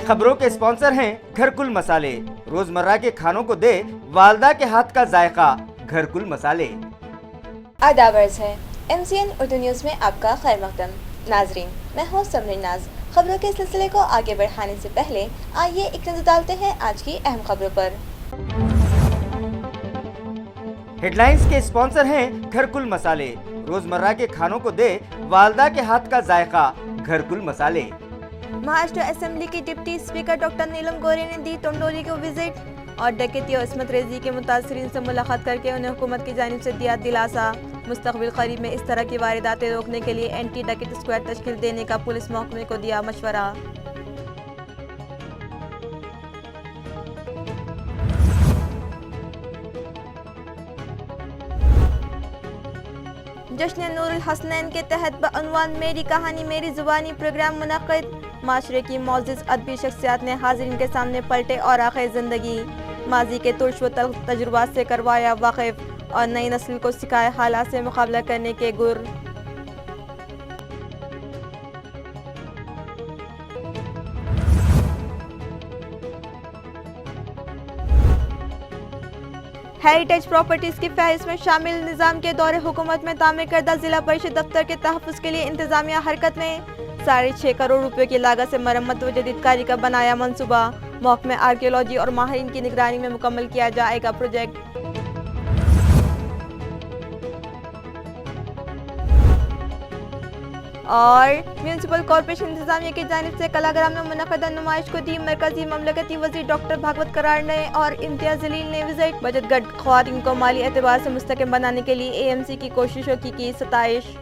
खबरों के स्पॉन्सर हैं घरकुल मसाले। रोजमर्रा के खानों को दे वालदा के हाथ का जायका, घरकुल मसाले। आदाब अर्ज़ है MCN उर्दू न्यूज़ में आपका खैर मकदम। नाजरीन, मैं हूँ समरीन नाज। खबरों के सिलसिले को आगे बढ़ाने से पहले आइए एक नजर डालते हैं आज की अहम खबरों पर। हेडलाइंस के स्पॉन्सर हैं घरकुल मसाले। रोजमर्रा के खानों को दे वालदा के हाथ का जायका, घरकुल मसाले। महाराष्ट्र असेंबली की डिप्टी स्पीकर डॉक्टर नीलम गोरे ने दी टंडोली को विजिट और डकैती और इस्मत रेजी के मुतासरीन से मुलाकात करके उन्हें हुकूमत की जानिब से दिया दिलासा। मुस्तकबिल करीब में इस तरह की वारदातें रोकने के लिए एंटी डकैत स्क्वाड तश्कील देने का पुलिस महकमे को दिया मशवरा। जश्न नूरुल हसनैन के तहत बअनवान मेरी कहानी मेरी ज़ुबानी प्रोग्राम मुनक़्क़िद। माशरे की मोअज़्ज़िज़ अदबी शख्सियात ने हाज़रीन के सामने पलटे और आख़िर ज़िंदगी, माजी के तुर्श व तल्ख़ तजुर्बात से करवाया वाक़िफ़ और नई नस्ल को सिखाए हालात से मुकाबला करने के गुर। हेरिटेज प्रॉपर्टीज़ की फहरिस्त में शामिल निज़ाम के दौरे हुकूमत में तामीर करदा जिला परिषद दफ्तर के तहफ़्फ़ुज़ के लिए इंतज़ामिया हरकत में। 6.5 करोड़ रुपए की लागत से मरम्मत व जदीदकारी का बनाया मंसूबा। महकमे आर्कियोलॉजी और माहिरीन की निगरानी में मुकम्मल किया जाएगा प्रोजेक्ट। और म्यूनसिपल कॉरपोरेशन इंतजामिया की जानिब से कलाग्राम में मुनक़्क़िदा नुमाइश को दी मरकजी ममलकती वज़ीर डॉक्टर भागवत करार ने और इम्तियाज़ जलील ने विजिट। बजट गट ख़वातीन को माली एतबार से मुस्तक़िम बनाने के लिए AMC की कोशिशों की सताइश।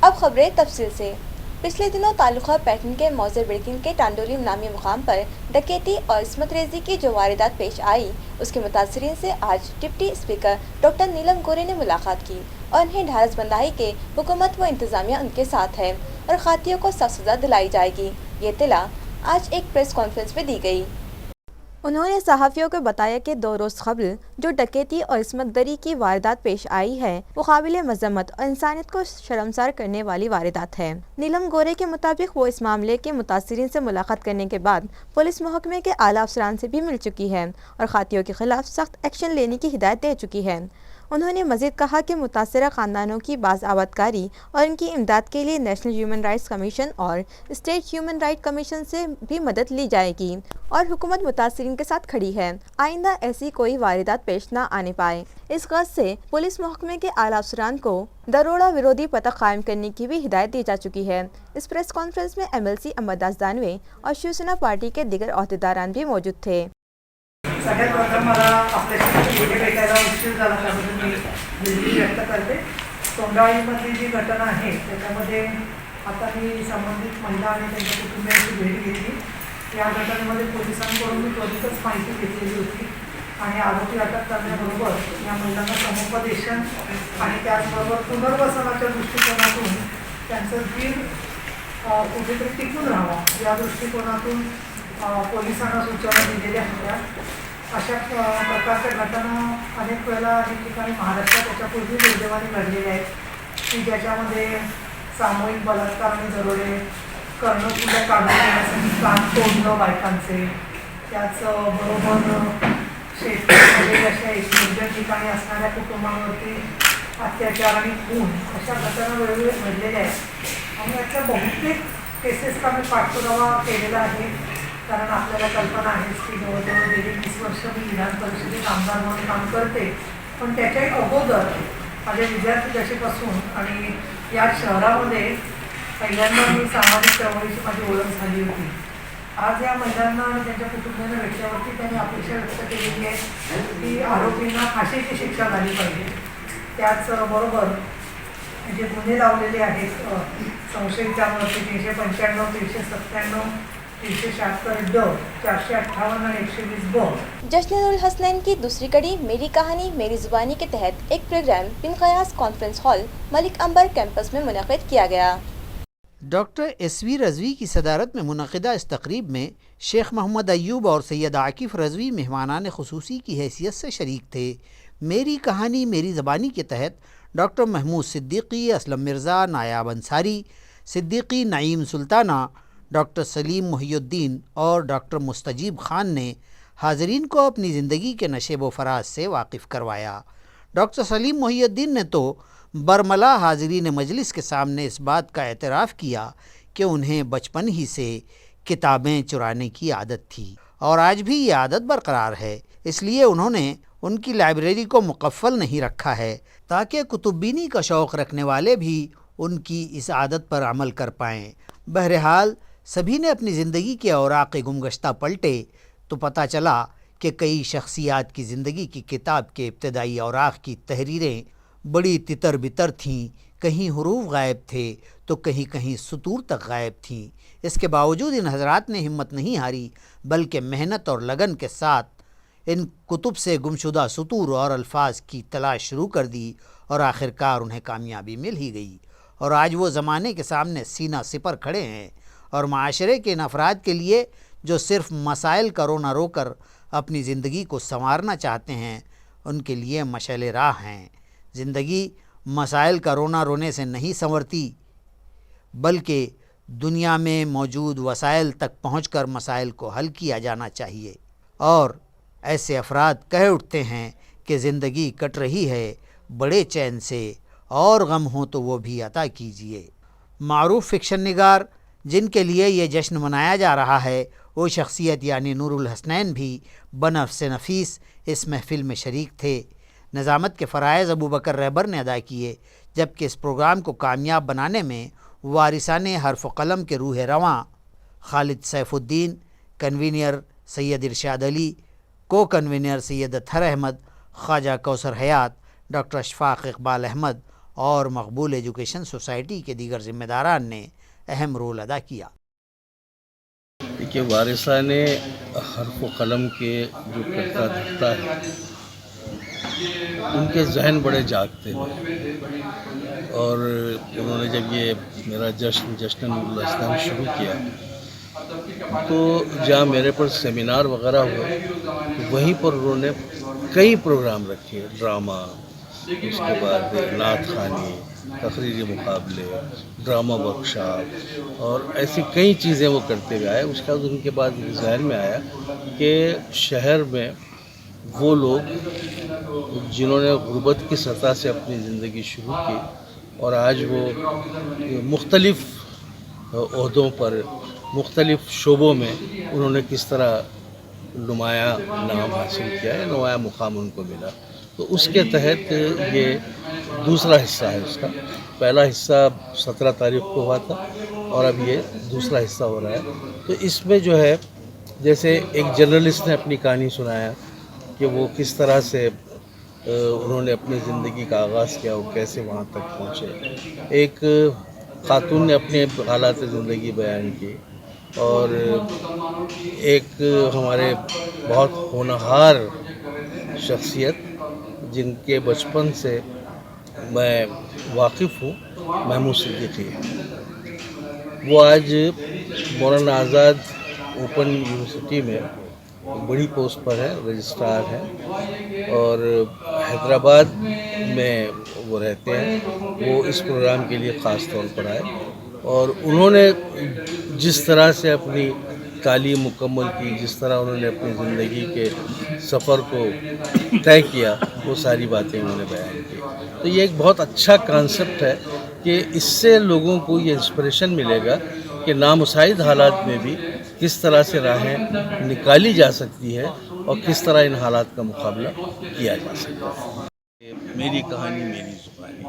अब खबरें तफसील से। पिछले दिनों तालुका पैटर्न के मौज़र बिल्किन के टांडोली नामी मुकाम पर डकैती और इस्मत रेजी की जो वारदात पेश आई, उसके मुतासरीन से आज डिप्टी स्पीकर डॉक्टर नीलम गोरे ने मुलाकात की और उन्हें ढारस बंधाई के हुकूमत व इंतज़ामिया उनके साथ है और खातियों को सख्त सज़ा दिलाई जाएगी। ये इत्तला आज एक प्रेस कॉन्फ्रेंस में दी गई। उन्होंने सहाफ़ियों को बताया कि 2 रोज़ क़ब्ल जो डकैती और इस्मत दरी की वारदात पेश आई है वो काबिल मज़म्मत और इंसानियत को शर्मसार करने वाली वारदात है। नीलम गोरे के मुताबिक वो इस मामले के मुतासरीन से मुलाकात करने के बाद पुलिस महकमे के आला अफसरान से भी मिल चुकी है और खातियों के खिलाफ सख्त एक्शन लेने की हिदायत दे चुकी है। उन्होंने मज़ीद कहा कि मुतासरा ख़ानदानों की बाज़आबादकारी और इनकी इमदाद के लिए नेशनल ह्यूमन राइट्स कमीशन और स्टेट ह्यूमन राइट कमीशन से भी मदद ली जाएगी और हुकूमत मुतासरीन के साथ खड़ी है। आइंदा ऐसी कोई वारदात पेश न आने पाए, इस ग़र्ज़ से पुलिस महकमे के आला अफसरान को दरोड़ा विरोधी पता कायम करने की भी हिदायत दी जा चुकी है। इस प्रेस कॉन्फ्रेंस में MLC अमरदास दानवे और शिवसेना पार्टी के दीगर अहदेदारान भी मौजूद थे। सगळ्यात प्रथम मला आपल्याशी भेटायला उशीर झाला त्याबद्दल मी दिलगिरी व्यक्त करते। तोंडाळीमधली जी घटना आहे त्याच्यामध्ये आता मी संबंधित महिला आणि त्यांच्या कुटुंबियांची भेट घेतली। या घटनेमध्ये पोलिसांकडून मी त्वरितच माहिती घेतलेली होती आणि आरोपी अटक करण्याबरोबर या महिलांना समुपदेशन आणि त्याचबरोबर पुनर्वसनाच्या दृष्टिकोनातून त्यांचं जीव कुठेतरी टिकून राहावा या दृष्टिकोनातून पोलिसांना सूचना दिलेल्या होत्या। अशा प्रकारच्या घटना अनेक वेळेला अनेक ठिकाणी महाराष्ट्रात त्याच्यापूर्वी दुर्दैवाने घडलेल्या आहेत की ज्याच्यामध्ये सामूहिक बलात्कार आणि दरोडे करणं सुद्धा काढून घेण्यासाठी कान तोडणं बायकांचे, त्याचबरोबर शेतकऱ्यांमध्ये अशा निर्जन ठिकाणी असणाऱ्या कुटुंबांवरती अत्याचार आणि खून अशा घटना वेगवेगळ्या घडलेल्या आहेत आणि याच्या बहुतेक केसेसचा मी पाठपुरावा केलेला आहे। कारण आपल्याला कल्पना आहे की जवळजवळ गेली 20 वर्ष मी विधान परिषदेत आमदार म्हणून काम करते, पण त्याच्याही अगोदर माझ्या विद्यार्थी दशेपासून आणि या शहरामध्ये पहिल्यांदा मी सामाजिक चळवळीची माझी ओळख झाली होती। आज या महिलांना आणि त्यांच्या कुटुंबियांना भेटल्यावरती त्यांनी अपेक्षा व्यक्त केलेली आहे की आरोपींना फाशीची शिक्षा झाली पाहिजे। त्याचबरोबर जे गुन्हे लावलेले आहेत संशयितांवरती 395, 397, 376 ड, 458 और 120 ब। जश्न नूरुल हसनैन की दूसरी कड़ी मेरी कहानी मेरी ज़ुबानी के तहत एक प्रोग्राम बिन क़यास कॉन्फ्रेंस हॉल मलिक अंबर कैंपस में मुनक़्क़िद किया गया। डॉक्टर SV रज़वी की सदारत में मुनक़्क़िदा इस तक़रीब में शेख मोहम्मद अय्यूब और सैयद आकिफ़ रज़वी मेहमानान ख़ुसूसी की हैसियत से शरीक थे। मेरी कहानी मेरी ज़बानी के तहत डॉक्टर महमूद सिद्दीकी, असलम मिर्ज़ा, नायाब अंसारी, सिद्दीकी नईम सुल्ताना, ڈاکٹر سلیم محی الدین اور ڈاکٹر مستجیب خان نے حاضرین کو اپنی زندگی کے نشیب و فراز سے واقف کروایا۔ ڈاکٹر سلیم محی الدین نے تو برملا حاضرین مجلس کے سامنے اس بات کا اعتراف کیا کہ انہیں بچپن ہی سے کتابیں چرانے کی عادت تھی اور آج بھی یہ عادت برقرار ہے، اس لیے انہوں نے ان کی لائبریری کو مقفل نہیں رکھا ہے تاکہ کتب بینی کا شوق رکھنے والے بھی ان کی اس عادت پر عمل کر پائیں۔ بہرحال سبھی نے اپنی زندگی کے اوراق گمگشتہ پلٹے تو پتہ چلا کہ کئی شخصیات کی زندگی کی کتاب کے ابتدائی اوراق کی تحریریں بڑی تتر بتر تھیں، کہیں حروف غائب تھے تو کہیں سطور تک غائب تھیں۔ اس کے باوجود ان حضرات نے ہمت نہیں ہاری بلکہ محنت اور لگن کے ساتھ ان کتب سے گمشدہ سطور اور الفاظ کی تلاش شروع کر دی اور آخرکار انہیں کامیابی مل ہی گئی، اور آج وہ زمانے کے سامنے سینہ سپر کھڑے ہیں اور معاشرے کے ان افراد کے لیے جو صرف مسائل کا رونا رو کر اپنی زندگی کو سنوارنا چاہتے ہیں ان کے لیے مشعل راہ ہیں۔ زندگی مسائل کا رونا رونے سے نہیں سنورتی بلکہ دنیا میں موجود وسائل تک پہنچ کر مسائل کو حل کیا جانا چاہیے، اور ایسے افراد کہہ اٹھتے ہیں کہ زندگی کٹ رہی ہے بڑے چین سے، اور غم ہو تو وہ بھی عطا کیجیے۔ معروف فکشن نگار جن کے لیے یہ جشن منایا جا رہا ہے وہ شخصیت یعنی نور الحسنین بھی بنفس نفیس اس محفل میں شریک تھے۔ نظامت کے فرائض ابوبکر رہبر نے ادا کیے، جبکہ اس پروگرام کو کامیاب بنانے میں وارثان حرف و قلم کے روح رواں خالد سیف الدین، کنوینر سید ارشاد علی، کو کنوینر سید اطہر احمد، خواجہ کوثر حیات، ڈاکٹر اشفاق اقبال احمد اور مقبول ایجوکیشن سوسائٹی کے دیگر ذمہ داران نے اہم رول ادا کیا۔ کہ وارثان حرف و قلم کے جو کرتا دھرتا ہے ان کے ذہن بڑے جاگتے ہیں، اور انہوں نے جب یہ میرا جشن نور الحسنین شروع کیا تو جہاں میرے پر سیمینار وغیرہ ہوئے وہیں پر انہوں نے کئی پروگرام رکھے، ڈرامہ، اس کے بعد نعت خوانی، تقریری مقابلے، ڈرامہ ورکشاپ اور ایسی کئی چیزیں وہ کرتے ہوئے آئے۔ اس کے بعد ان کے بعد ذہن میں آیا کہ شہر میں وہ لوگ جنہوں نے غربت کی سطح سے اپنی زندگی شروع کی اور آج وہ مختلف عہدوں پر مختلف شعبوں میں انہوں نے کس طرح نمایاں نام حاصل کیا ہے، نمایاں مقام ان کو ملا، تو اس کے تحت یہ دوسرا حصہ ہے اس کا۔ پہلا حصہ 17 تاریخ کو ہوا تھا اور اب یہ دوسرا حصہ ہو رہا ہے۔ تو اس میں جو ہے جیسے ایک جرنلسٹ نے اپنی کہانی سنایا کہ وہ کس طرح سے انہوں نے اپنی زندگی کا آغاز کیا، وہ کیسے وہاں تک پہنچے۔ ایک خاتون نے اپنے حالات زندگی بیان کی، اور ایک ہمارے بہت ہونہار شخصیت جن کے بچپن سے میں واقف ہوں، محمود صدیقی، وہ آج مولانا آزاد اوپن یونیورسٹی میں بڑی پوسٹ پر ہے، رجسٹرار ہے، اور حیدرآباد میں وہ رہتے ہیں۔ وہ اس پروگرام کے لیے خاص طور پر آئے، اور انہوں نے جس طرح سے اپنی تعلیم مکمل کی، جس طرح انہوں نے اپنی زندگی کے سفر کو طے کیا، وہ ساری باتیں انہوں نے بیان کی۔ تو یہ ایک بہت اچھا کانسیپٹ ہے کہ اس سے لوگوں کو یہ انسپریشن ملے گا کہ نامساعد حالات میں بھی کس طرح سے راہیں نکالی جا سکتی ہے اور کس طرح ان حالات کا مقابلہ کیا جا سکتا ہے۔ میری کہانی میری زبانی،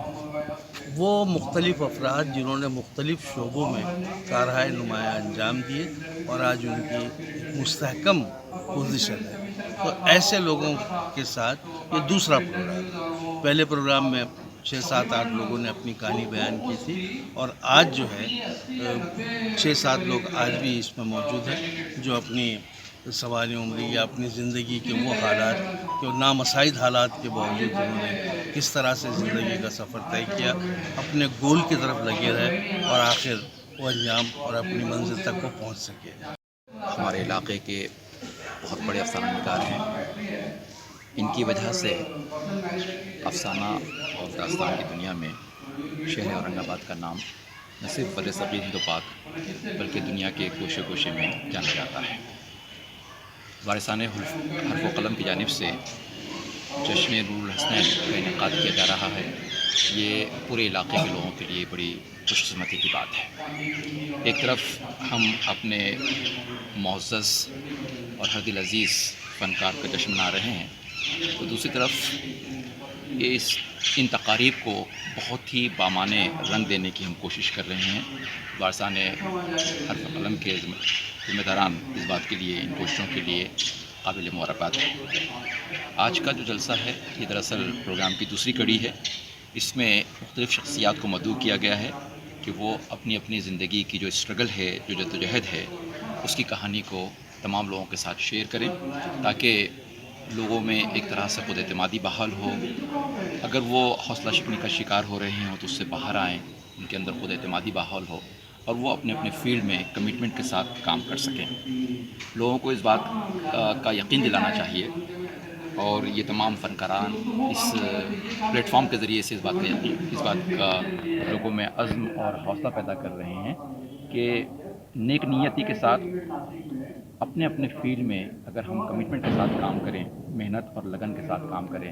وہ مختلف افراد جنہوں نے مختلف شعبوں میں کارہائے نمایاں انجام دیے اور آج ان کی مستحکم پوزیشن ہے، تو ایسے لوگوں کے ساتھ یہ دوسرا پروگرام ہے۔ پہلے پروگرام میں 6-7-8 لوگوں نے اپنی کہانی بیان کی تھی، اور آج جو ہے 6-7 لوگ آج بھی اس میں موجود ہیں جو اپنی سوانح عمری یا اپنی زندگی کے وہ حالات کہ نامساعد حالات کے باوجود انہوں نے کس طرح سے زندگی کا سفر طے کیا، اپنے گول کی طرف لگے رہے اور آخر وہ انجام اور اپنی منزل تک وہ پہنچ سکے۔ ہمارے علاقے کے بہت بڑے افسانہ نگار ہیں، ان کی وجہ سے افسانہ اور داستان کی دنیا میں شہر اورنگ آباد کا نام न सिर्फ बरसग़ीर हिंद पाक बल्कि दुनिया के कोशे कोशे में जाना जाता है। वारिसान हर्फ व कलम की जानिब से जश्न नूरुल हसनैन का इनेकाद किया जा रहा है। ये पूरे इलाके के लोगों के लिए बड़ी खुशकिस्मती की बात है। एक तरफ हम अपने मुअज़्ज़ज़ और हर दिल अज़ीज़ फ़नकार का जश्न मना रहे हैं, तो दूसरी तरफ इन तकारीब को बहुत ही बामाने रंग देने की हम कोशिश कर रहे हैं। वारिसान हर्फ कलम के ज़िम्मेदारान इस बात के लिए, इन कोशिशों के लिए काबिल मुबारकबाद है। आज का जो जलसा है ये दरअसल प्रोग्राम की दूसरी कड़ी है। इसमें मुख्तलिफ़ शख्सियात को मदऊ किया गया है कि वो अपनी अपनी ज़िंदगी की जो स्ट्रगल है, जो जद्दोजहद है, उसकी कहानी को तमाम लोगों के साथ शेयर करें, ताकि लोगों में एक तरह से खुद एतमादी बहाल हो। अगर वो हौसला शिकनी का शिकार हो रहे हों तो उससे बाहर आएँ, उनके अंदर खुद एतमादी बहाल हो और वो अपने अपने फील्ड में कमिटमेंट के साथ काम कर सकें। लोगों को इस बात का यकीन दिलाना चाहिए और ये तमाम फ़नकारान इस प्लेटफॉर्म के ज़रिए से इस बात का लोगों में अज़्म और हौसला पैदा कर रहे हैं कि नेक नीयती के साथ अपने अपने फील्ड में अगर हम कमिटमेंट के साथ काम करें, मेहनत और लगन के साथ काम करें,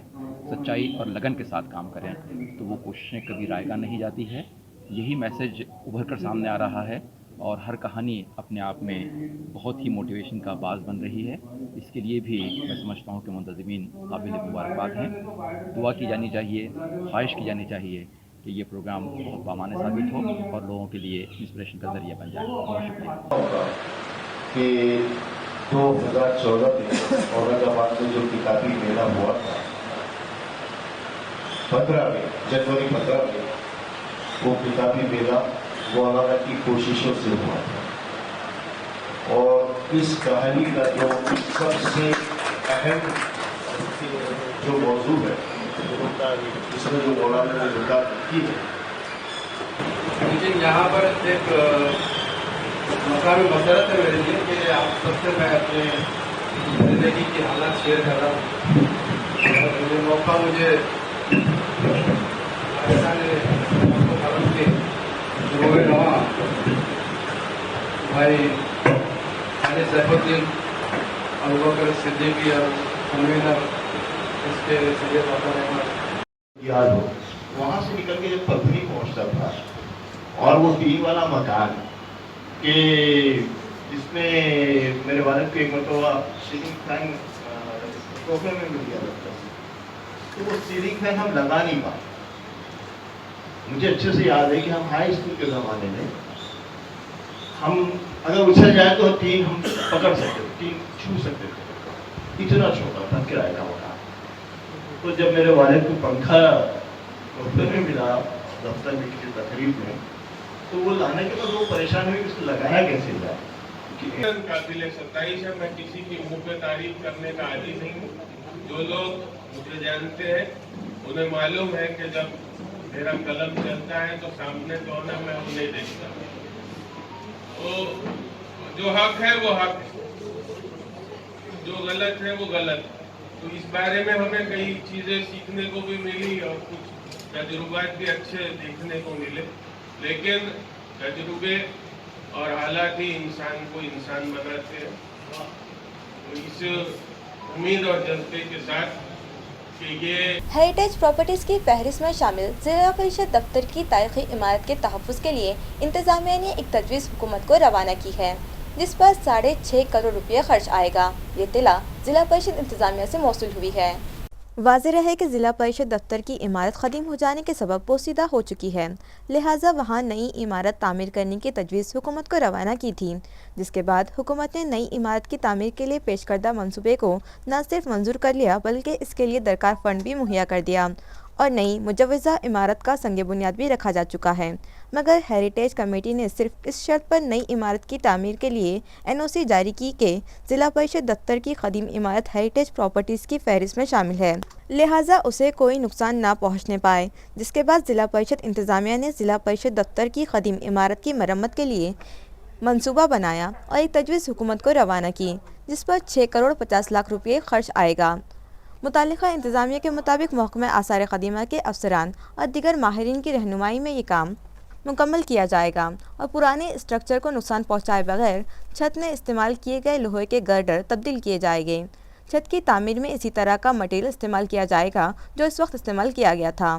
सच्चाई और लगन के साथ काम करें, तो वो कोशिशें कभी रायगा नहीं जाती है। यही मैसेज उभर कर सामने आ रहा है और हर कहानी अपने आप में बहुत ही मोटिवेशन का बाज़ बन रही है। इसके लिए भी मैं समझता हूँ कि मुंतज़मीन काबिल मुबारकबाद हैं। दुआ की जानी चाहिए, ख्वाहिश की जानी चाहिए कि ये प्रोग्राम बहुत बामाने साबित हो और लोगों के लिए इंस्पिरेशन का ज़रिया बन जाए। बहुत शुक्रिया। कि 2014 में औरंगाबाद में जो किताबी मेला हुआ था, 15 में, जनवरी 15 में, वो किताबी मेला मौलाना की कोशिशों से हुआ था। और इस कहानी का जो सबसे अहम जो मौजू है, इसमें जो मौलाना ने रिकॉर्ड की है, मुझे यहाँ पर एक मकामी मसरत है मेरे लिए कि आप सबसे मैं अपने ज़िंदगी की हालात शेयर कर रहा हूँ। और ये मौका मुझे कलम के जोड़े रवा भाई अली सैफुद्दीन, अबू बकर सिद्दीकी और कन्वीनर इसके सैयद अतर अहमद याद हो, वहाँ से निकल के जब पत्नी पहुँचता था और वो टीन वाला मकान कि जिसमें मेरे वालिद को एक मरतबा सीलिंग फैन तोहफे में मिल गया था, तो वो सीलिंग फैन हम लगा नहीं पाए। मुझे अच्छे से याद है कि हम हाई स्कूल के ज़माने में हम अगर उछल जाए तो टीन हम पकड़ सकते थे, टीन छू सकते थे, इतना छोटा था किराए का मकान। तो जब मेरे वालिद को पंखा तोहफे में मिला दफ्तर में किसी तकरीब में, तो वो लाने के बाद वो परेशान हुई कि उसको लगाया कैसे जाए। काबिल सत्ताईस है, मैं किसी की मुँह पे तारीफ करने का आदी नहीं हूँ। जो लोग मुझे जानते हैं उन्हें मालूम है कि जब मेरा कलम चलता है तो सामने कौन है मैं वो नहीं देखता। तो जो हक है वो हक है, जो गलत है वो गलत है। तो इस बारे में हमें कई चीज़ें सीखने को भी मिली और कुछ तजुर्बात भी अच्छे देखने को मिले, लेकिन तजुर्बे और हालात ही इंसान को इंसान बनाते हैं। तो इस उम्मीद और जज्बे के साथ कि ये हेरिटेज प्रॉपर्टीज की फहरिस्त में शामिल जिला परिषद दफ्तर की तारीखी इमारत के तहफ़्फ़ुज़ के लिए इंतज़ामिया ने एक तजवीज़ हुकूमत को रवाना की है, जिस पर 6.5 करोड़ रुपये खर्च आएगा। ये इत्तला जिला परिषद इंतज़ामिया से मौसूल हुई है। वाज़ेह रहे कि ज़िला परिषद दफ्तर की इमारत ख़दीम हो जाने के सबब पोसीदा हो चुकी है, लिहाजा वहाँ नई इमारत तामीर करने की तजवीज़ हुकूमत को रवाना की थी, जिसके बाद हुकूमत ने नई इमारत की तामीर के लिए पेश करदा मंसूबे को न सिर्फ मंजूर कर लिया बल्कि इसके लिए दरकार फ़ंड भी मुहैया कर दिया और नई मुजव्वज़ा इमारत का संग बुनियाद भी रखा जा चुका है। मगर हेरिटेज कमेटी ने सिर्फ इस शर्त पर नई इमारत की तामीर के लिए NOC जारी की कि ज़िला परिषद दफ्तर की ख़दीम इमारत हेरिटेज प्रॉपर्टीज़ की फहरिस्त में शामिल है, लिहाजा उसे कोई नुकसान ना पहुँचने पाए। जिसके बाद ज़िला परिषद इंतज़ामिया ने ज़िला परिषद दफ्तर की ख़दीम इमारत की मरम्मत के लिए मंसूबा बनाया और एक तजवीज़ हुकूमत को रवाना की, जिस पर 6 करोड़ 50 लाख रुपये खर्च आएगा। मुतालिका इंतज़ामिया के मुताबिक महकमा आसार क़दीमा के अफसरान और दीगर माहिरीन की रहनुमाई में ये काम मुकम्मल किया जाएगा और पुराने स्ट्रक्चर को नुकसान पहुंचाए बगैर छत में इस्तेमाल किए गए लोहे के गर्डर तब्दील किए जाएंगे। छत की तामीर में इसी तरह का मटेरियल इस्तेमाल किया जाएगा जो इस वक्त इस्तेमाल किया गया था।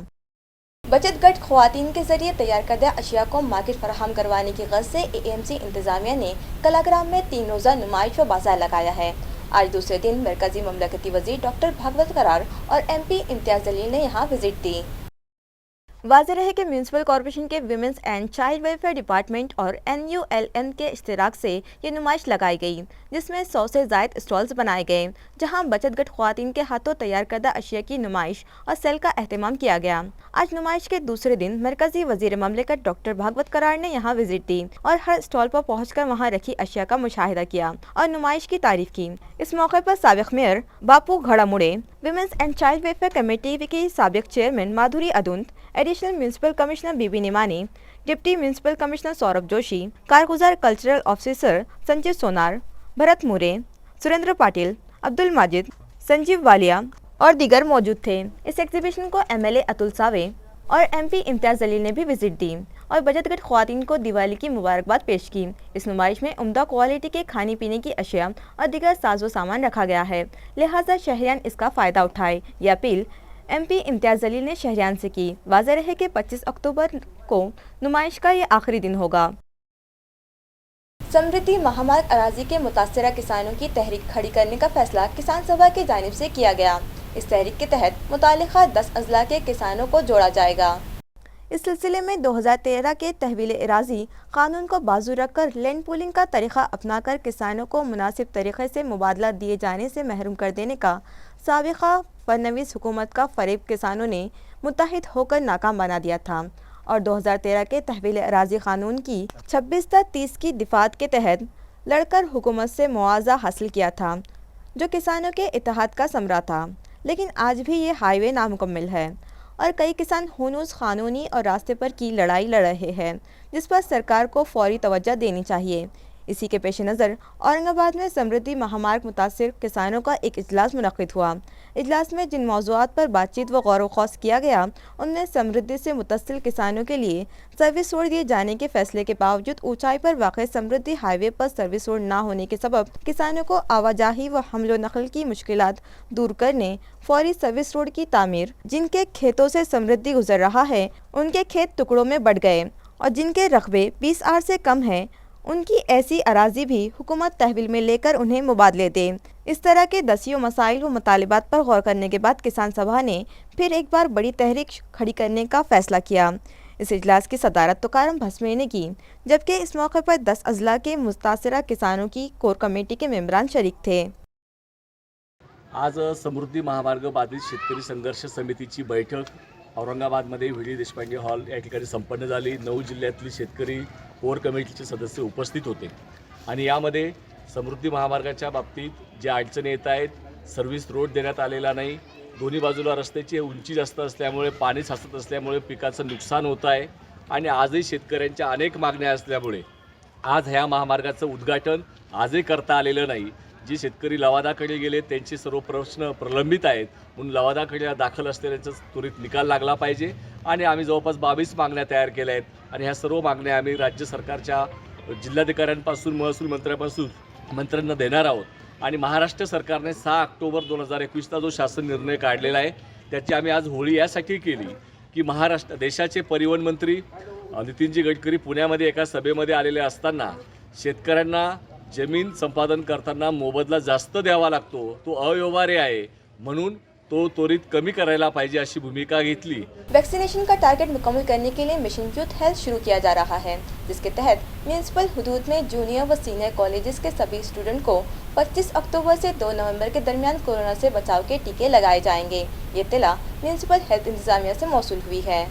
बचत गट ख्वातीन के जरिए तैयार करदा अशिया को मार्केट फराहम करवाने की गर्ज से एएमसी इंतजामिया ने कलाग्राम में 3 रोज़ा नुमाइश व बाजार लगाया है। आज दूसरे दिन मरकजी ममलकती वजीर डॉक्टर भागवत करार और MP इम्तियाज जलील ने यहाँ विजिट दी। वाज़ेह रहे कि म्यूनसिपल कॉरपोरेशन के women's and child welfare department और NULN के इश्तिराक से ये नुमाइश लगाई गई, जिसमें 100 से ज़ायद स्टॉल्स बनाए गए, जहां बचत गट ख्वातीन के हाथों तैयार करदा अशिया की नुमाइश और सेल का एहतमाम किया गया। आज नुमाइश के दूसरे दिन मरकजी वजीर ममलिकत डॉक्टर भागवत करार ने यहाँ विजिट दी और हर स्टॉल पर पहुँचकर वहाँ रखी अशिया का मुशाहिदा किया और नुमाइश की तारीफ की। इस मौके पर साबिक mayor Bapu Ghadamude, women's and child welfare committee की साबिक chairman Madhuri Adunt, additional municipal commissioner B B Nimani, deputy municipal commissioner Saurabh Joshi, कारगुजार कल्चरल ऑफिसर संजीव सोनार, भरत मुरे, सुरेंद्र पाटिल, अब्दुल माजिद, संजीव वालिया और दीगर मौजूद थे। इस एग्जीबिशन को MLA अतुल सावे और MP इम्तियाज जलील ने भी विजिट दी और बचत गट ख्वातीन को दिवाली की मुबारकबाद पेश की। इस नुमाइश में उम्दा क्वालिटी के खाने पीने की अशिया और दीगर साजो सामान रखा गया है, लिहाजा शहरियान इसका फ़ायदा उठाए, ये अपील MP इम्तियाज जलील ने शहरियान से की। वाज़ेह रहे कि 25 अक्टूबर को नुमाइश का ये आखिरी दिन होगा। समृद्धि महामार्ग अराजी के मुतासरा किसानों की तहरीक खड़ी करने का फैसला किसान सभा की जानिब से किया गया। इस तहरीक के तहत मुतालिका 10 अजला के किसानों को जोड़ा जाएगा। इस सिलसिले में 2013 के तहवील अराजी कानून को बाजू रखकर लैंड पूलिंग का तरीक़ा अपनाकर किसानों को मुनासिब तरीक़े से मुबादला दिए जाने से महरूम कर देने का साबिक़ा फरनवीस हुकूमत का फरेब किसानों ने मुत्तहिद होकर नाकाम बना दिया था और 2013 के तहवील अराजी कानून की 26/30 की दिफात के तहत लड़कर हुकूमत से मुआवजा हासिल किया था, जो किसानों के इत्तेहाद का समरा था। लेकिन आज भी ये हाईवे नामुकम्मल है और कई किसान हुनूस कानूनी और रास्ते पर की लड़ाई लड़ रहे हैं, जिस पर सरकार को फौरी तवज्जो देनी चाहिए। इसी के पेश नज़र औरंगाबाद में समृद्धि महामार्ग मुतासिर किसानों का एक इजलास मुनक़्क़िद हुआ। इजलास में जिन मौज़ूआत पर बातचीत व गौर व खौस किया गया, उनमें समृद्धि से मुतसिल किसानों के लिए सर्विस रोड दिए जाने के फैसले के बावजूद ऊंचाई पर वाक़ समृद्धि हाईवे पर सर्विस रोड न होने के सबब किसानों को आवाजाही व हमलो नकल की मुश्किलात दूर करने फौरी सर्विस रोड की तामीर, जिनके खेतों से समृद्धि गुजर रहा है उनके खेत टुकड़ों में बढ़ गए और जिनके रकबे 20 आर से कम हैं, उनकी ऐसी अराजी भी हुकूमत तहवील में लेकर उन्हें मुबादले दे। इस तरह के दसियों मसाइल व मुतालिबात पर गौर करने के बाद किसान सभा ने फिर एक बार बड़ी तहरीक खड़ी करने का फैसला किया। इस इजलास की सदारत तुकारम भस्मे ने की, जबकि इस मौके पर 10 अजला के मुतासरा किसानों की कोर कमेटी के मेंबरान शरीक थे। आज समृद्धी महामार्ग बाधित शेतकरी संघर्ष समितीची बैठक औरंगाबादमध्ये VD देशपांडे हॉल या ठिकाणी संपन्न झाली। 9 जिल्ह्यातली शेतकरी कोर कमिटीचे सदस्य उपस्थित होते आणि यामध्ये समृद्धी महामार्गाच्या बाबतीत ज्या अडचणी येत आहेत, सर्व्हिस रोड देण्यात आलेला नाही, दोन्ही बाजूला रस्त्याची उंची जास्त असल्यामुळे पाणी साचत असल्यामुळे पिकाचं नुकसान होत आहे आणि आजही शेतकऱ्यांच्या अनेक मागण्या असल्यामुळे आज ह्या महामार्गाचं उद्घाटन आजही करता आलेलं नाही। जे शेतकरी लवादाकडे गेले त्यांचे सर्व प्रश्न प्रलंबित आहेत, म्हणून लवादाकडे दाखल असलेल्यांचा त्वरित निकाल लागला पाहिजे आणि आम्ही जवळपास 22 मागण्या तयार केल्या आहेत आणि ह्या सर्व मागण्या आम्ही राज्य सरकारच्या जिल्हाधिकाऱ्यांपासून महसूल मंत्र्यांना देणार आहोत आणि महाराष्ट्र सरकारने 6 ऑक्टोबर 2021चा जो शासन निर्णय काढलेला आहे त्याची आम्ही आज होळी यासाठी केली की महाराष्ट्र देशाचे परिवहन मंत्री नितीनजी गडकरी पुण्यामध्ये एका सभेमध्ये आलेले असताना शेतकऱ्यांना जमीन संपादन करताना मोबदला जास्त द्यावा लागतो, तो अव्यवहार्य आहे, म्हणून तो त्वरित कमी करायला पाहिजे अशी भूमिका घेतली। वैक्सीनेशन का टारगेट मुकम्मल करने के लिए मिशन यूथ हेल्थ शुरू किया जा रहा है, जिसके तहत म्यूनसिपल हुदूद में जूनियर व सीनियर कॉलेजेस के सभी स्टूडेंट को 25 अक्टूबर से 2 नवंबर के दरमियान कोरोना से बचाव के टीके लगाए जाएंगे। ये इत्तला म्यूनसिपल हेल्थ इंतजामिया से मौसूल हुई है।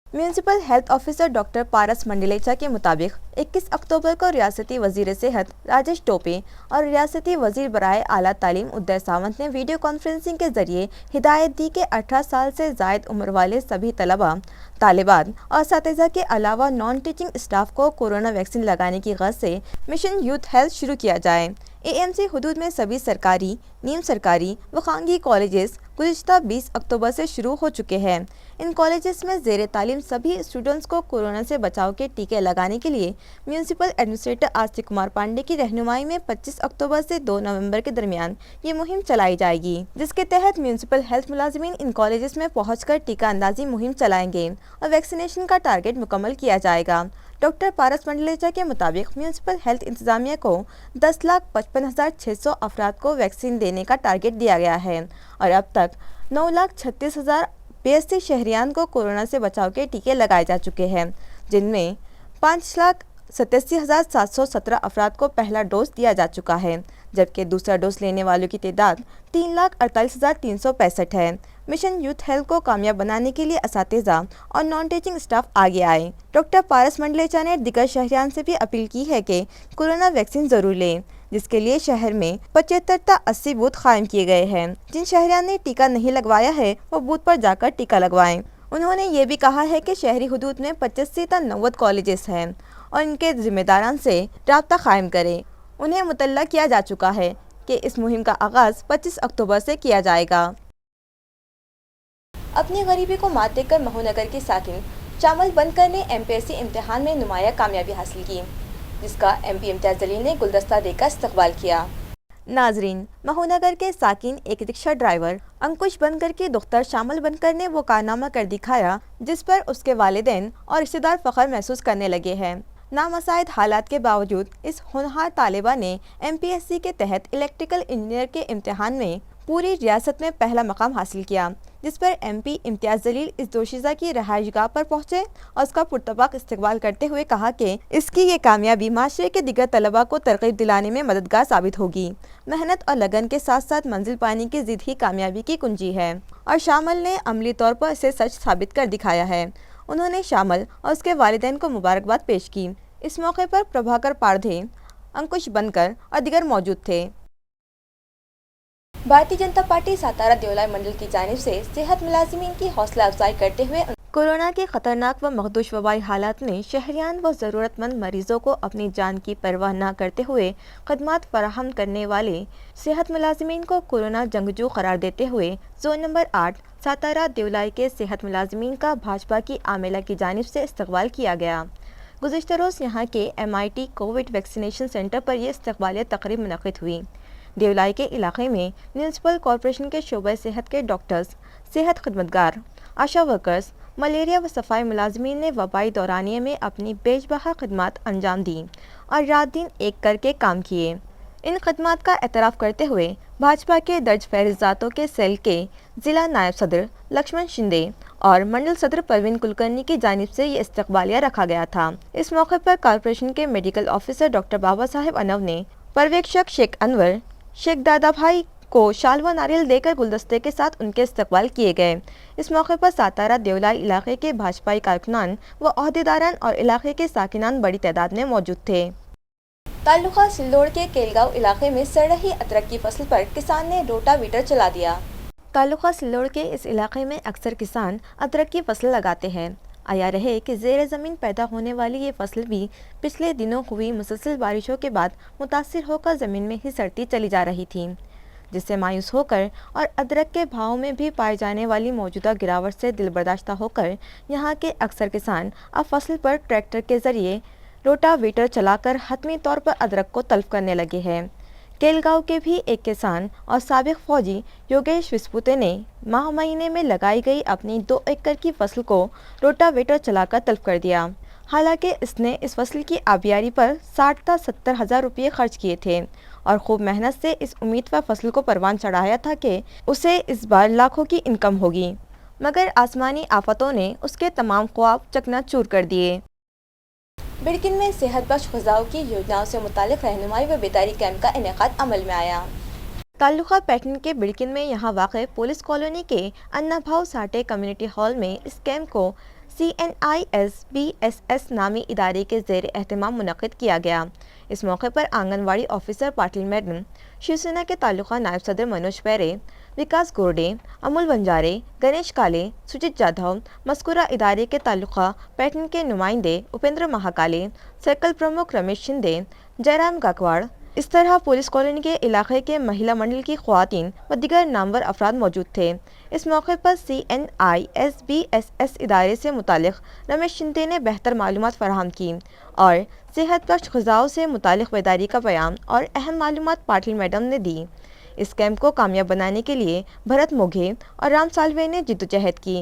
म्यूनसिपल हेल्थ ऑफिसर डॉक्टर पारस मंडलेचा के मुताबिक 21 अक्टूबर को रियासती वजीर सेहत राजेश टोपे और रियासती वजीर बराए आला तालीम उदय सावंत ने वीडियो कॉन्फ्रेंसिंग के जरिए हिदायत दी कि 18 साल से ज़ायद उम्र वाले सभी तलबा, तालिबात और असातिज़ा के अलावा नॉन टीचिंग स्टाफ को कोरोना वैक्सीन लगाने की गर्ज से मिशन यूथ हेल्थ शुरू किया जाए। AMC हुदूद में सभी सरकारी, नीम सरकारी व खानगी कॉलेजेस गुज़िश्ता 20 अक्टूबर से शुरू हो चुके हैं। इन कॉलेजेस में ज़ेर तालीम सभी स्टूडेंट्स को कोरोना से बचाव के टीके लगाने के लिए म्यूनसिपल एडमिनिस्ट्रेटर आस्तिक कुमार पांडे की रहनुमाई में 25 अक्टूबर से 2 नवंबर के दरमियान ये मुहिम चलाई जाएगी, जिसके तहत म्यूनसिपल हेल्थ मुलाजिमीन इन कॉलेजेस में पहुंचकर टीका अंदाजी मुहिम चलाएंगे और वैक्सीनेशन का टारगेट मुकम्मल किया जाएगा। डॉक्टर पारस मंडलेचा के मुताबिक म्यूनसिपल हेल्थ इंतजामिया को 10,55,600 अफराद को वैक्सीन देने का टारगेट दिया गया है और अब तक 9,36,082 शहरियान को कोरोना से बचाव के टीके लगाए जा चुके हैं, जिनमें 5,87,717 अफराद को पहला डोज दिया जा चुका है, जबकि दूसरा डोज लेने वालों की तादाद 3,48,365 है। मिशन यूथ हेल्थ को कामयाब बनाने के लिए असातिज़ा और नॉन टीचिंग स्टाफ आगे आए। डॉक्टर पारस मंडलेचा ने दिगर शहरियान से भी अपील की है कि कोरोना वैक्सीन ज़रूर लें, जिसके लिए शहर में 75-80 बूथ कायम किए गए हैं। जिन शहरियान ने टीका नहीं लगवाया है वो बूथ पर जाकर टीका लगवाएं। उन्होंने ये भी कहा है कि शहरी हुदूद में 25 से 90 कॉलेजेस हैं और इनके जिम्मेदारान से राब्ता कायम करें। उन्हें मुतल्ला किया जा चुका है कि इस मुहिम का आगाज़ 25 अक्टूबर से किया जाएगा। अपनी गरीबी को मात देकर महूनगर की साकिन चामल बनकर ने MPSC इम्तिहान में नुमाया कामयाबी हासिल की, जिसका MP इम्तियाज़ जलील ने गुलदस्ता देकर इस्तकबाल किया। नाजरीन, महूनगर के साकिन एक रिक्शा ड्राइवर अंकुश बनकर की दुख्तर शामिल बनकर ने वो कारनामा कर दिखाया जिस पर उसके वालिदैन और रिश्तेदार फ़ख्र महसूस करने लगे हैं। नामसाइद हालात के बावजूद इस होनहार तालिबा ने MPSC के तहत इलेक्ट्रिकल इंजीनियर के इम्तिहान में पूरी रियासत में पहला मकाम हासिल किया, जिस पर MP इम्तियाज़ जलील इस दोशीज़ा की रहायशगाह पर पहुँचे और उसका पुरतबाक इस्तकबाल करते हुए कहा कि इसकी ये कामयाबी माशरे के दिगर तलबा को तरगीब दिलाने में मददगार साबित होगी। मेहनत और लगन के साथ साथ मंजिल पाने की ज़िद ही कामयाबी की कुंजी है और शामिल ने अमली तौर पर इसे सच साबित कर दिखाया है। उन्होंने शामिल और उसके वालिदैन को मुबारकबाद पेश की। इस मौके पर प्रभाकर पारधे, अंकुश बनकर और दिगर मौजूद थे। भारतीय जनता पार्टी सातारा देवलाई मंडल की जानिब से सेहत मुलाजिमीन की हौसला अफजाई करते हुए कोरोना के खतरनाक व मखदूश वबाई हालात में शहरियान व ज़रूरतमंद मरीजों को अपनी जान की परवाह न करते हुए खदमात फराहम करने वाले सेहत मुलाजिमीन को कोरोना जंगजू करार देते हुए जोन नंबर 8 सातारा देवलाई के सेहत मुलाजिमीन का भाजपा की आमेला की जानिब से इस्तकबाल किया गया। गुज़िश्ता रोज़ यहाँ के MIT कोविड वैक्सीनेशन सेंटर पर यह इस्तकबालिया तकरीब मुनक़िद हुई। देवलाई के इलाके में म्यूनसिपल कॉरपोरेशन के शोबे सेहत के डॉक्टर्स, सेहत खदमतगार, आशा वर्कर्स, मलेरिया व सफाई मुलाजमीन ने वबाई दौरानिये में अपनी बेशबहा खदमात अंजाम दी और रात दिन एक करके काम किए। इन खदमात का एतराफ़ करते हुए भाजपा के दर्ज फहरिस्तातों के सेल के ज़िला नायब सदर लक्ष्मण शिंदे और मंडल सदर परवीन कुलकर्णी की जानिब से ये इस्तकबालिया रखा गया था। इस मौके पर कॉरपोरेशन के medical officer doctor Baba Saheb Anav ने पर्यवेक्षक शेख अनवर, शेख दादा भाई को शाल व नारियल देकर गुलदस्ते के साथ उनके इस्तकबाल किए गए। इस मौके पर सातारा देवलाई इलाके के भाजपाई कारकुनान व अहदेदारान और इलाके के साकिनान बड़ी तादाद में मौजूद थे। ताल्लुका सिल्लोड़ के केलगांव इलाके में सड़ रही अदरक की फसल पर किसान ने रोटावीटर चला दिया। ताल्लुका सिल्लोड़ के इस इलाके में अक्सर किसान अदरक की फसल लगाते हैं। आया रहे कि ज़ेर ज़मीन पैदा होने वाली ये फसल भी पिछले दिनों हुई मुसलसल बारिशों के बाद मुतासिर होकर ज़मीन में ही सड़ती चली जा रही थी, जिससे मायूस होकर और अदरक के भाव में भी पाए जाने वाली मौजूदा गिरावट से दिलबर्दाश्ता होकर यहाँ के अक्सर किसान अब फसल पर ट्रैक्टर के ज़रिए रोटावीटर चलाकर हतमी तौर पर अदरक को तल्फ करने लगे हैं। केलगांव के भी एक किसान और साबिक फौजी योगेश विस्पुते ने माह महीने में लगाई गई अपनी 2 एकड़ की फसल को रोटावेटर चलाकर तल्फ कर दिया। हालांकि इसने इस फसल की आबियारी पर 60 से 70 हज़ार रुपये खर्च किए थे और खूब मेहनत से इस उम्मीद पर फसल को परवान चढ़ाया था कि उसे इस बार लाखों की इनकम होगी, मगर आसमानी आफतों ने उसके तमाम ख्वाब चकनाचूर कर दिए। बिड़किन में सेहत बख्श ग़िज़ाओं की योजनाओं से मुतालिक रहनुमाई व बेदारी कैंप का इनेकाद अमल में आया। ताल्लुका पैटर्न के बिड़किन में यहाँ वाक़ पुलिस कॉलोनी के अन्ना भाव साटे कम्युनिटी हॉल में इस कैंप को CNISBSS नामी इदारे के ज़ेर एहतमाम मुनक़िद किया गया। इस मौके पर आंगनवाड़ी ऑफिसर पाटिल मैडम, शिवसेना के ताल्लुका नायब सदर मनोज पैरे, विकास गोरडे, अमूल बंजारे, गणेश काले, सुजीत जाधव, मस्कुरा इदारे के ताल्लुका पैटर्न के नुमाइंदे उपेंद्र महाकाले, सर्कल प्रमुख रमेश शिंदे, जयराम गाकवाड़, इस तरह पुलिस कॉलोनी के इलाके के महिला मंडल की ख्वातीन व दिगर नामवर अफराद मौजूद थे। इस मौके पर CNISBSS इदारे से मुतालिक रमेश शिंदे ने बेहतर मालूमात फराहम की और सेहत बख्श ग़िज़ाओं से मुतालिक बेदारी का बयान और अहम मालूमात पाटिल मैडम ने दी। इस कैंप को कामयाब बनाने के लिए भरत मोघे और राम सालवे ने जिद्दोजहद की।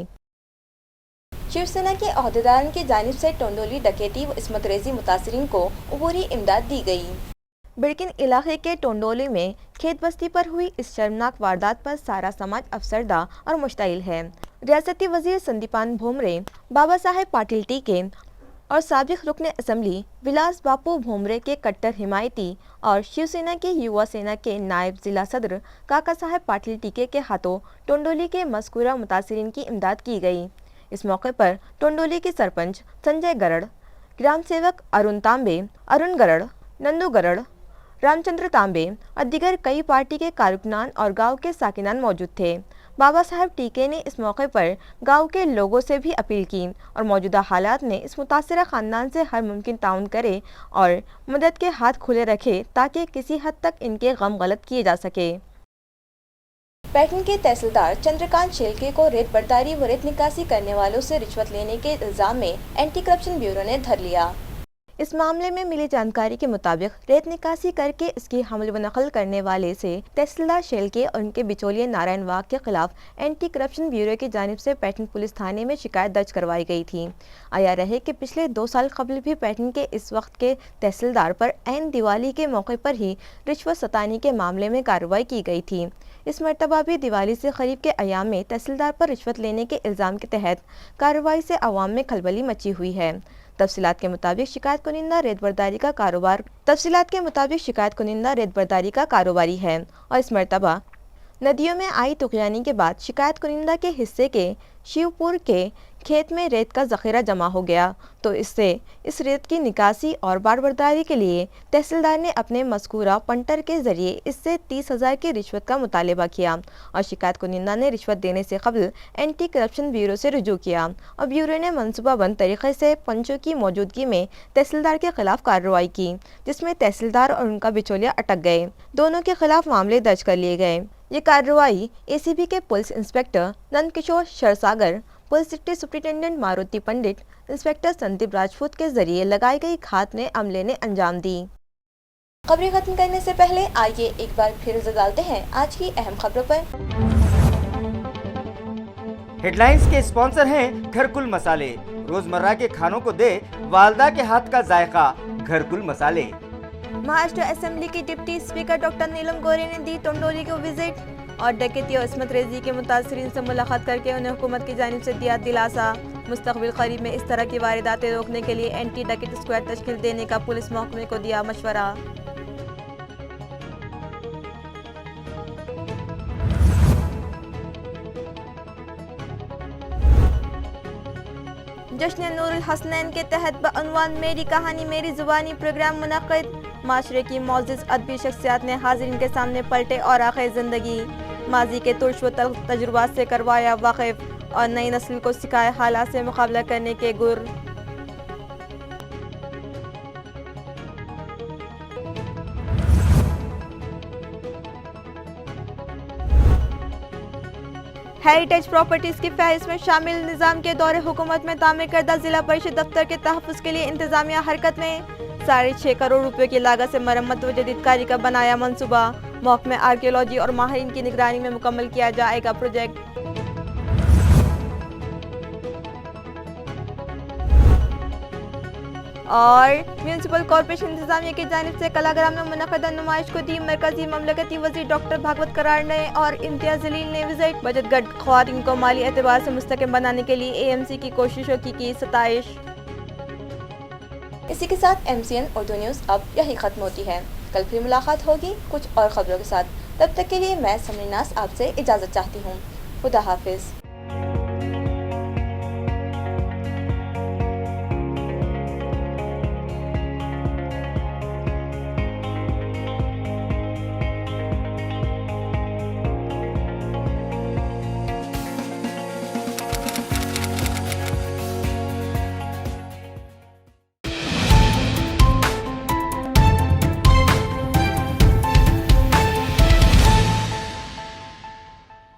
शिवसेना के अहदेदारों की जानिब से टोंडोली डकैती व इस्मत रेजी मुतासरीन को अबूरी इमदाद दी गई। बिड़किन इलाके के टोंडोली में खेत बस्ती पर हुई इस शर्मनाक वारदात पर सारा समाज अफसरदा और मुश्ताइल है। रियासती वजीर संदीपान भोमरे, बाबा साहेब पाटिल टीके और साबिक रुकन असम्बली विलास बापू भोमरे के कट्टर हिमायती और शिवसेना के युवा सेना के नायब जिला सदर काका साहेब पाटिल टीके के हाथों टोंडोली के मज़कूरा मुतासरीन की इमदाद की गई। इस मौके पर टोंडोली के सरपंच संजय गरड़, ग्राम सेवक अरुण तांबे, अरुण गरड़, नंदू गरड़, रामचंद्र तांबे और दिगर कई पार्टी के कारकुनान और गांव के साकिनान मौजूद थे। बाबा साहब टीके ने इस मौके पर गांव के लोगों से भी अपील की और मौजूदा हालात में इस मुतासरा ख़ानदान से हर मुमकिन ताउन करे और मदद के हाथ खुले रखे ताकि किसी हद तक इनके गम गलत किए जा सके। पैटर्न के तहसीलदार चंद्रकांत शेलके को रेत बर्दारी व रेत निकासी करने वालों से रिश्वत लेने के इल्जाम में एंटी करप्शन ब्यूरो ने धर लिया। इस मामले में मिली जानकारी के मुताबिक रेत निकासी करके इसकी हमल व नकल करने वाले से तहसीलदार शेलके और उनके बिचौलिए नारायण वाघ के खिलाफ एंटी करप्शन ब्यूरो की जानिब से पैटर्न पुलिस थाने में शिकायत दर्ज करवाई गई थी। आया रहे कि पिछले 2 साल कबल भी पैटर्न के इस वक्त के तहसीलदार पर ऐन दिवाली के मौके पर ही रिश्वत सतानी के मामले में कार्रवाई की गई थी। इस मरतबा भी दिवाली से करीब के अयाम में तहसीलदार पर रिश्वत लेने के इल्ज़ाम के तहत कार्रवाई से अवाम में खलबली मची हुई है। तफसीलात के मुताबिक शिकायत कुनिंदा रेत बर्दारी का कारोबारी है और इस मरतबा नदियों में आई तुग़यानी के बाद शिकायत कुनिंदा के हिस्से के शिवपुर के खेत में रेत का ज़ख़ीरा जमा हो गया, तो इससे इस रेत की निकासी और बारबरदारी के लिए तहसीलदार ने अपने मज़कूरा पंटर के ज़रिए इससे 30,000 की रिश्वत का मुतालबा किया और शिकायत कुनिंदा ने रिश्वत देने से कबल एंटी करप्शन ब्यूरो से रुजू किया और ब्यूरो ने मनसूबाबंद तरीक़े से पंचों की मौजूदगी में तहसीलदार के खिलाफ कार्रवाई की, जिसमें तहसीलदार और उनका बिचौलिया अटक गए। दोनों के खिलाफ मामले दर्ज कर लिए गए। ये कार्रवाई ACB के police inspector Nand Kishore Kshirsagar, police deputy superintendent Maruti पंडित, इंस्पेक्टर संदीप राजपूत के जरिए लगाई गई घात ने अमले ने अंजाम दी। खबरें खत्म करने से पहले आइए एक बार फिर नजर डालते हैं आज की अहम खबरों पर। हेडलाइंस के स्पॉन्सर हैं घरकुल मसाले। रोजमर्रा के खानों को दे वालदा के हाथ का जायका, घरकुल मसाले। महाराष्ट्र असेंबली की डिप्टी स्पीकर डॉक्टर नीलम गोरे ने दी टोंडोली को विजिट और डकैती और इस्मत रेजी के मुतासरीन से मुलाकात करके उन्हें हुकूमत की जानिब से दिया दिलासा। मुस्तकबिल करीब में इस तरह की वारदातें रोकने के लिए एंटी डकैती स्क्वाड तश्कील देने का पुलिस महकमे को दिया मशवरा। जश्न नूरुल हसनैन के तहत बअनवान मेरी कहानी मेरी ज़ुबानी प्रोग्राम मुनक़िद। माशरे की मौजूद अदबी शख्सियात ने हाज़रीन के सामने पलटे और आख़िर ज़िंदगी, माजी के तुर्श व तल्ख़ तजुर्बात से करवाया वाक़िफ़ और नई नस्ल को सिखाए हालात से मुकाबला करने के गुर। हेरिटेज प्रॉपर्टीज की फहरिस्त में शामिल निज़ाम के दौरे हुकूमत में तामीर करदा जिला परिषद दफ्तर के तहफ़्फ़ुज़ के लिए इंतजामिया हरकत में। 6.5 करोड़ रुपए की लागत से मरम्मत व जदीदकारी का बनाया मंसूबा। महकमे आर्कियोलॉजी और माहिरीन की निगरानी में मुकम्मल किया जाएगा प्रोजेक्ट। और म्यूनसिपल कॉरपोरेशन इंतजामिया की जानिब से कलाग्राम में मुनक़दा नुमाइश को दी मरकजी ममलकती वज़ीर डॉक्टर भागवत करार ने और इम्तियाज़ जलील ने विजिट। बजट गट ख़वातीन को माली एतबार से मुस्तक़िम बनाने के लिए AMC की कोशिशों की सताइश। इसी के साथ MCN उर्दू न्यूज़ अब यही ख़त्म होती है। कल फिर मुलाकात होगी कुछ और ख़बरों के साथ। तब तक के लिए मैं समरीनास आपसे इजाज़त चाहती हूँ। खुदा हाफिज़।